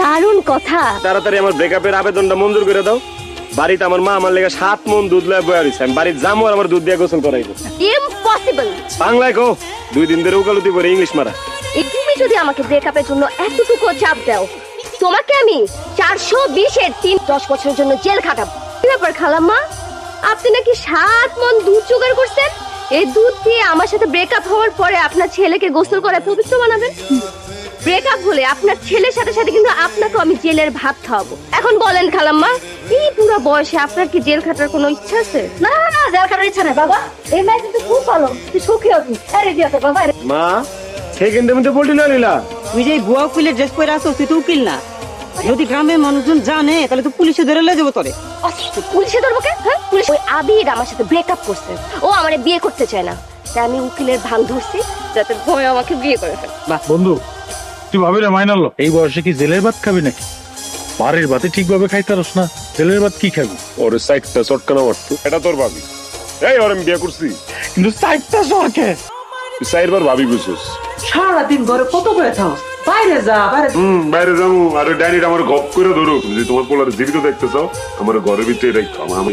দারুণ কথা। তাড়াতাড়ি আমার ব্রেকআপের আবেদনটা মঞ্জুর করে দাও। বাড়িতে আমার মা আমার লেগে 7 মণ দুধ লয়ে বয়ে রইছে। আমি বাড়িতে যাবো আর আমার দুধ দিয়ে গোসল করাইবো। ইম্পসিবল। বাংলায় কও, 2 দিন ধরে উকালতি করে ইংলিশ মারা। তুমি যদি আমাকে ব্রেকআপের জন্য এতটুকু চাপ দাও, তোমাকে আমি 420-এর 10 বছরের জন্য জেল খাটাবো। কি ব্যাপার খালাম্মা, আপনি নাকি 7 মণ দুধ জোগাড় করছেন? এই দুধ দিয়ে আমার সাথে ব্রেকআপ হওয়ার পরে আপনার ছেলেকে গোসল করে পবিত্র বানাবেন? ব্রেকআপ হলে আপনার ছেলের সাথে সাথে কিন্তু আপনাকেও আমি জেলের ভাত খাওয়াবো। এখন বলেন খালাম্মা, এই পুরো বয়সে আপনার কি জেল খাটার কোনো ইচ্ছা আছে? না না, জেল খাটার ইচ্ছা নাই বাবা। এই মেয়ে কিন্তু খুব ভালো, তুই সুখী হবি। আরে দিয়া তো বাবা। মা, সেকেন্ডের মধ্যে পল্টি লয়ে নিলা। তুই যে বুয়া উকিলের ড্রেস পরে আসো, তুই তো উকিল না। যদি গ্রামের মানুষজন জানে তাহলে তো পুলিশে ধরে লয়ে যাবো তোরে। পুলিশে ধরবো কে? হ্যাঁ, পুলিশ। ওই আবির আমার সাথে ব্রেকআপ করছে, ও আমারে বিয়ে করতে চায় না, তাই আমি উকিলের ভান ধরছি যাতে ভয় আমাকে বিয়ে করে ফেলে। বন্ধু, তুই ভাবিরে মাইনালো, এই বয়সে কি জেলের ভাত খাবি নাকি? বাড়ির ভাতে ঠিকভাবে খাইতে পারস না, জেলের ভাত কি খাবি? ওরে সাইডটা চটকানা মারতো, এটা তোর ভাবি। এই ওরে আমি বিয়ে করছি, কিন্তু সাইডটা সরকে তুই 4 বার ভাবি বুঝছিস। সারাদিন ঘরে কত করে থাও, বাইরে যা বাইরে। বাইরে যাবো, আর ডাইনিটা আমার গপ করে ধরুক। যদি তোমার পোলার জীবিত দেখতে চাও, আমার ঘরের ভিতরে রাখো। আমি